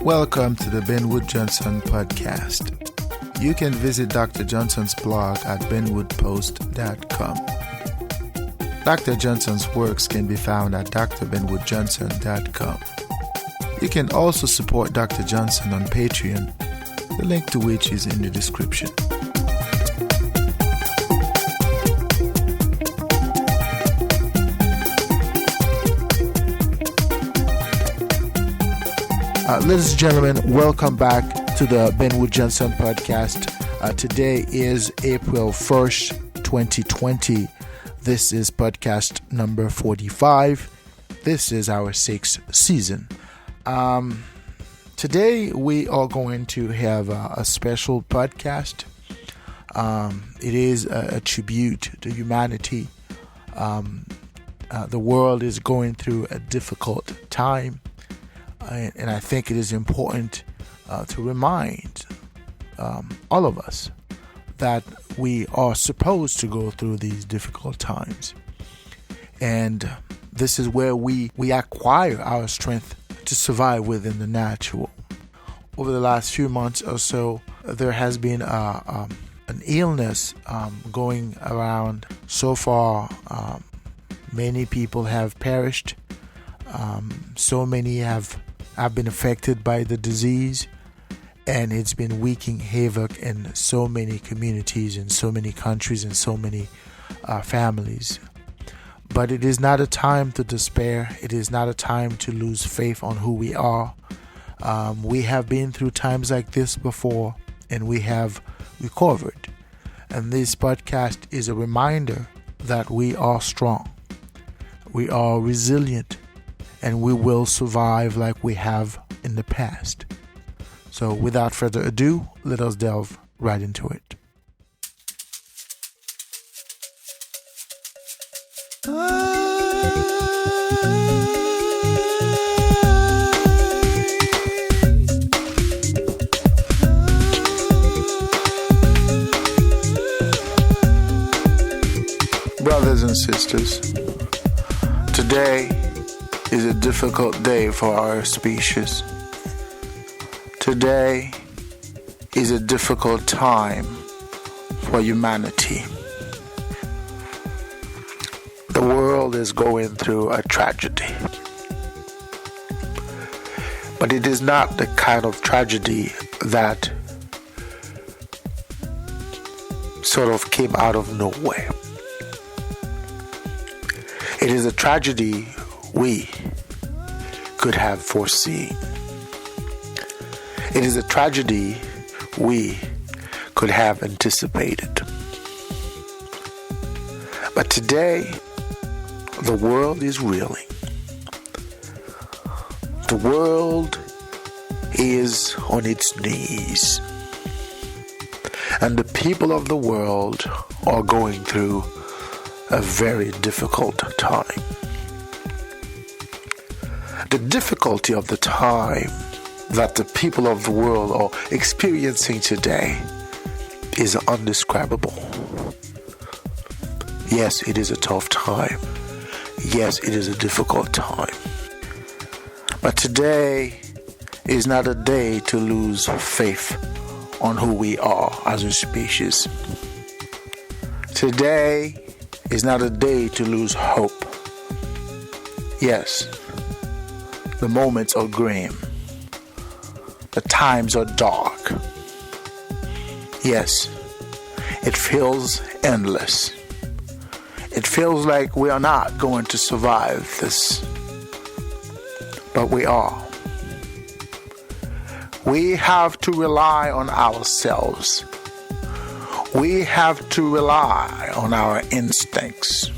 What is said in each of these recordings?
Welcome to the Ben Wood Johnson podcast. You can visit Dr. Johnson's blog at benwoodpost.com. Dr. Johnson's works can be found at drbenwoodjohnson.com. You can also support Dr. Johnson on Patreon, the link to which is in the description. Ladies and gentlemen, welcome back to the Ben Wood Johnson podcast. Today is April 1st, 2020. This is podcast number 45. This is our 6th season. Today we are going to have a special podcast. It is a tribute to humanity. The world is going through a difficult time. And I think it is important to remind all of us that we are supposed to go through these difficult times. And this is where we acquire our strength to survive within the natural. Over the last few months or so, there has been an illness going around. So far, many people have perished. So many have been affected by the disease, and it's been wreaking havoc in so many communities, in so many countries, and so many families. But it is not a time to despair. It is not a time to lose faith on who we are. We have been through times like this before, and we have recovered. And this podcast is a reminder that we are strong, we are resilient, and we will survive like we have in the past. So without further ado, let us delve right into it. Brothers and sisters, today is a difficult day for our species. Today is a difficult time for humanity. The world is going through a tragedy. But it is not the kind of tragedy that sort of came out of nowhere. It is a tragedy we could have foreseen. It is a tragedy we could have anticipated. But today, the world is reeling. The world is on its knees. And the people of the world are going through a very difficult time. The difficulty of the time that the people of the world are experiencing today is undescribable. Yes, it is a tough time. Yes, it is a difficult time. But today is not a day to lose faith on who we are as a species. Today is not a day to lose hope. Yes, the moments are grim. The times are dark. Yes, it feels endless. It feels like we are not going to survive this. But we are. We have to rely on ourselves. We have to rely on our instincts,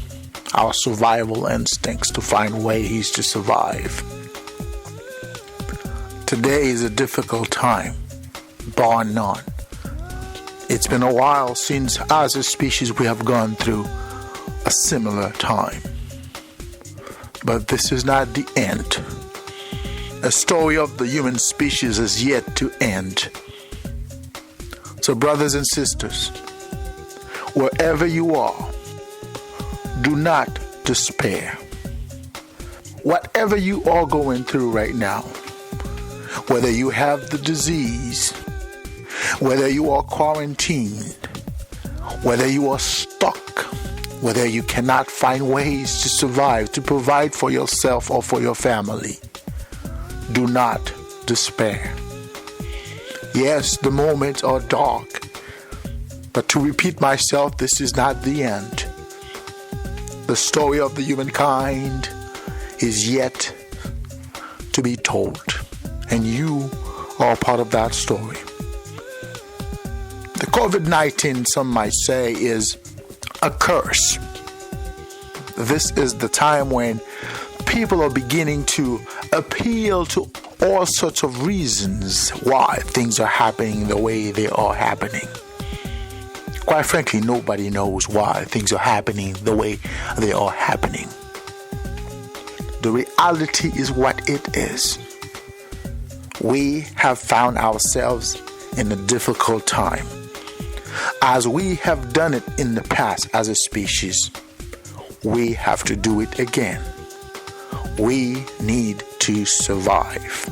our survival instincts, to find ways to survive. Today is a difficult time, bar none. It's been a while since, as a species, we have gone through a similar time. But this is not the end. The story of the human species is yet to end. So, brothers and sisters, wherever you are, do not despair. Whatever you are going through right now, whether you have the disease, whether you are quarantined, whether you are stuck, whether you cannot find ways to survive, to provide for yourself or for your family, do not despair. Yes, the moments are dark, but to repeat myself, this is not the end. The story of the humankind is yet to be told, and you are part of that story. The COVID-19, some might say, is a curse. This is the time when people are beginning to appeal to all sorts of reasons why things are happening the way they are happening. Quite frankly, nobody knows why things are happening the way they are happening. The reality is what it is. We have found ourselves in a difficult time. As we have done it in the past as a species, we have to do it again. We need to survive.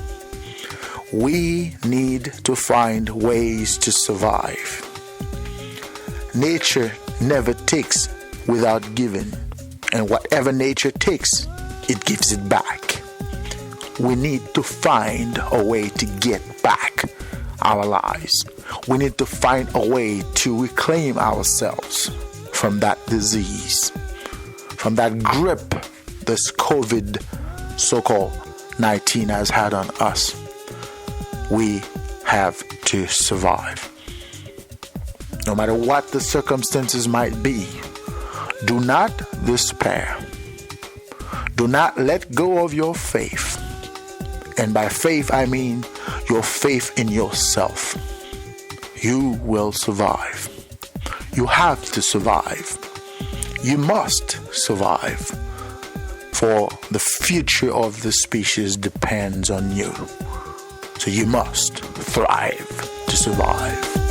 We need to find ways to survive. Nature never takes without giving, and whatever nature takes, it gives it back. We need to find a way to get back our lives. We need to find a way to reclaim ourselves from that disease, from that grip this COVID so-called 19 has had on us. We have to survive. No matter what the circumstances might be, do not despair. Do not let go of your faith. And by faith, I mean your faith in yourself. You will survive. You have to survive. You must survive. For the future of the species depends on you. So you must thrive to survive.